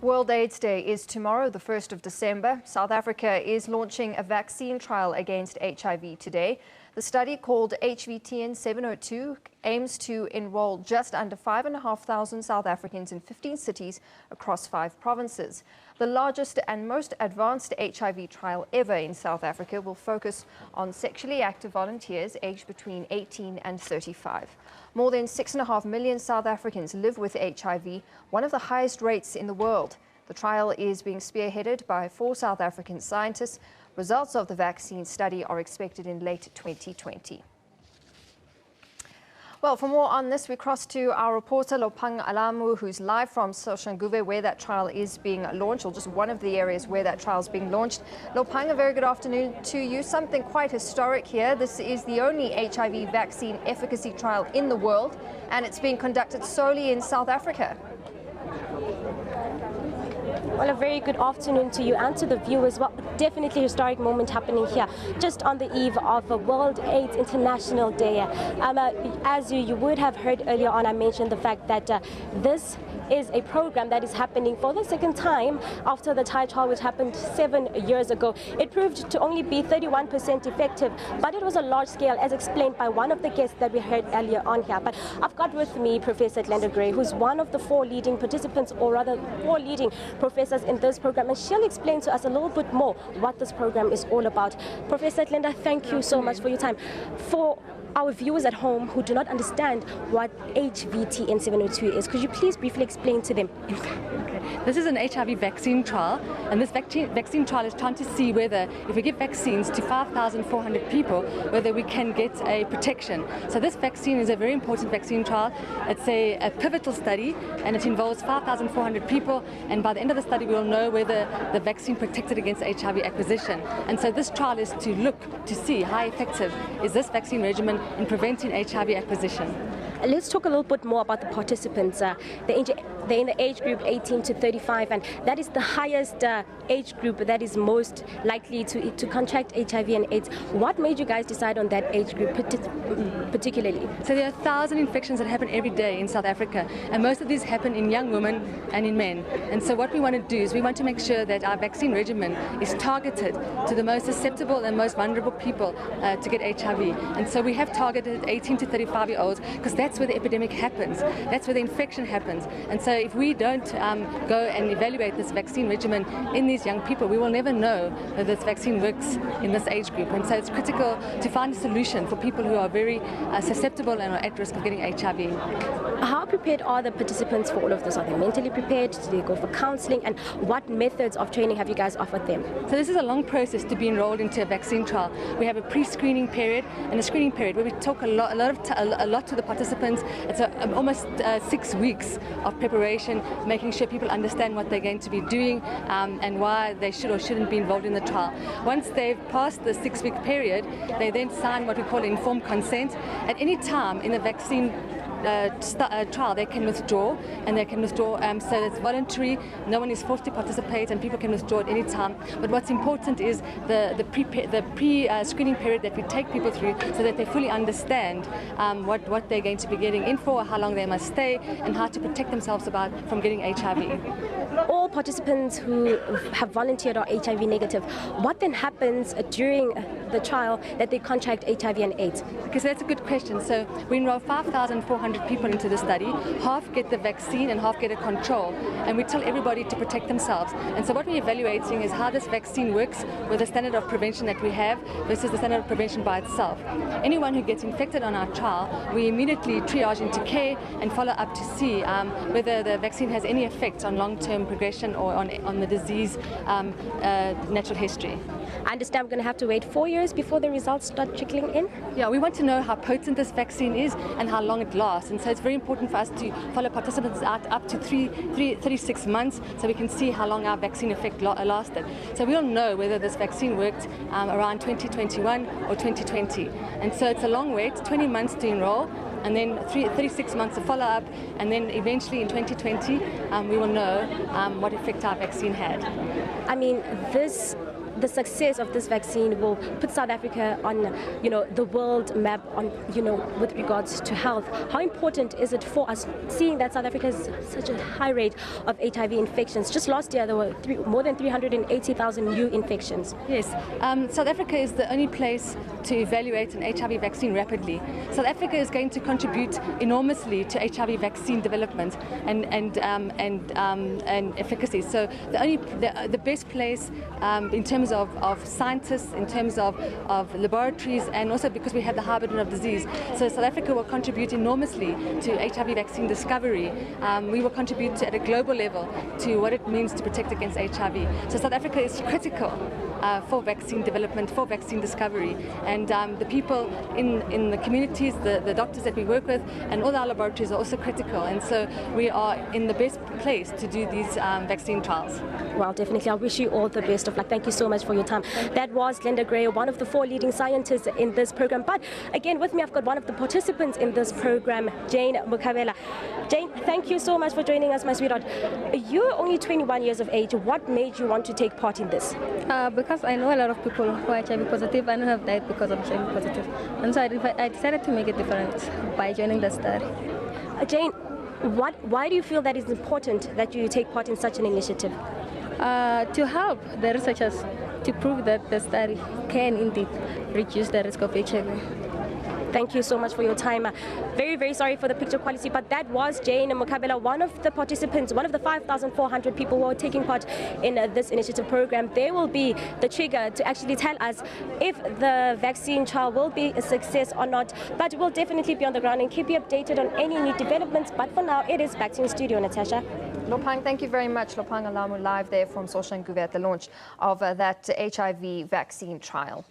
World AIDS Day is tomorrow, the 1st of December. South Africa is launching a vaccine trial against HIV today. The study, called HVTN 702, aims to enroll just under 5,500 South Africans in 15 cities across 5 provinces. The largest and most advanced HIV trial ever in South Africa will focus on sexually active volunteers aged between 18 and 35. More than 6.5 million South Africans live with HIV, one of the highest rates in the world. The trial is being spearheaded by 4 South African scientists. Results of the vaccine study are expected in late 2020. Well, for more on this, we cross to our reporter Lopang Alamu, who's live from Soshanguve, where that trial is being launched, or just one of the areas where that trial is being launched. Lopang, a very good afternoon to you. Something quite historic here. This is the only HIV vaccine efficacy trial in the world, and it's being conducted solely in South Africa. Well, a very good afternoon to you and to the viewers. Well, definitely a historic moment happening here, just on the eve of a World AIDS International Day. As you would have heard earlier on, I mentioned the fact that this is a program that is happening for the second time after the Thai trial, which happened 7 years ago. It proved to only be 31% effective, but it was a large scale, as explained by one of the guests that we heard earlier on here. But I've got with me Professor Glenda Gray, who's one of the 4 leading participants, or rather 4 leading professors in this program, and she'll explain to us a little bit more what this program is all about. Professor Glenda, thank you so much for your time. For our viewers at home who do not understand what HVTN 702 is, could you please briefly explain to them? This is an HIV vaccine trial, and this vaccine trial is trying to see whether, if we give vaccines to 5,400 people, whether we can get a protection. So this vaccine is a very important vaccine trial. It's a pivotal study, and it involves 5,400 people, and by the end of the study we will know whether the vaccine protected against HIV acquisition. And so this trial is to look to see how effective is this vaccine regimen in preventing HIV acquisition. Let's talk a little bit more about the participants. They're in the age group 18 to 35, and that is the highest age group that is most likely to contract HIV and AIDS. What made you guys decide on that age group particularly? So there are 1,000 infections that happen every day in South Africa, and most of these happen in young women and in men. And so what we want to do is we want to make sure that our vaccine regimen is targeted to the most susceptible and most vulnerable people to get HIV. And so we have targeted 18 to 35-year-olds because that's where the epidemic happens. That's where the infection happens. And so if we don't go and evaluate this vaccine regimen in these young people, we will never know that this vaccine works in this age group. And so it's critical to find a solution for people who are very susceptible and are at risk of getting HIV. How prepared are the participants for all of this? Are they mentally prepared? Do they go for counseling? And what methods of training have you guys offered them? So this is a long process to be enrolled into a vaccine trial. We have a pre-screening period and a screening period where we talk a lot to the participants. It's almost 6 weeks of preparation, making sure people understand what they're going to be doing and why they should or shouldn't be involved in the trial. Once they've passed the 6-week period, they then sign what we call informed consent. At any time in the vaccine trial, they can withdraw, and they can withdraw, so it's voluntary. No one is forced to participate, and people can withdraw at any time. But what's important is the pre-screening period that we take people through, so that they fully understand what they're going to be getting in for, how long they must stay, and how to protect themselves from getting HIV. All participants who have volunteered are HIV negative. What then happens during the trial that they contract HIV and AIDS? Okay, so that's a good question. So we enroll 5,400 people into the study. Half get the vaccine and half get a control, and we tell everybody to protect themselves. And so what we're evaluating is how this vaccine works with the standard of prevention that we have versus the standard of prevention by itself. Anyone who gets infected on our trial, we immediately triage into care and follow up to see whether the vaccine has any effect on long-term progression or on the disease natural history. I understand we're going to have to wait 4 years before the results start trickling in? Yeah, we want to know how potent this vaccine is and how long it lasts. And so it's very important for us to follow participants out up to 36 months so we can see how long our vaccine effect lasted. So we'll know whether this vaccine worked around 2021 or 2020. And so it's a long wait, 20 months to enroll, and then 36 months of follow-up, and then eventually in 2020 we will know what effect our vaccine had. I mean, this the success of this vaccine will put South Africa on, the world map on, with regards to health. How important is it for us, seeing that South Africa has such a high rate of HIV infections? Just last year, there were more than 380,000 new infections. Yes, South Africa is the only place to evaluate an HIV vaccine rapidly. South Africa is going to contribute enormously to HIV vaccine development and efficacy. So the best place in terms of scientists, in terms of laboratories, and also because we have the high burden of disease. So South Africa will contribute enormously to HIV vaccine discovery. We will contribute at a global level to what it means to protect against HIV. So South Africa is critical for vaccine development, for vaccine discovery, and the people in the communities, the doctors that we work with, and all our laboratories are also critical. And so we are in the best place to do these vaccine trials. Well, definitely. I wish you all the best of luck. Thank you so much for your time. That was Glenda Gray, one of the 4 leading scientists in this program. But again, with me, I've got one of the participants in this program, Jane Mukabela. Jane, thank you so much for joining us, my sweetheart. You're only 21 years of age. What made you want to take part in this? Because I know a lot of people who are HIV positive and who have died because of HIV positive. And so I decided to make a difference by joining the study. Jane, why do you feel that it's important that you take part in such an initiative? To help the researchers to prove that the study can indeed reduce the risk of HIV. Thank you so much for your time. Very, very sorry for the picture quality, but that was Jane Mukabela, one of the participants, one of the 5,400 people who are taking part in this initiative program. They will be the trigger to actually tell us if the vaccine trial will be a success or not. But we'll definitely be on the ground and keep you updated on any new developments. But for now, it is back to the studio, Natasha. Lopang, thank you very much. Lopang Alamu live there from Soshanguve at the launch of that HIV vaccine trial.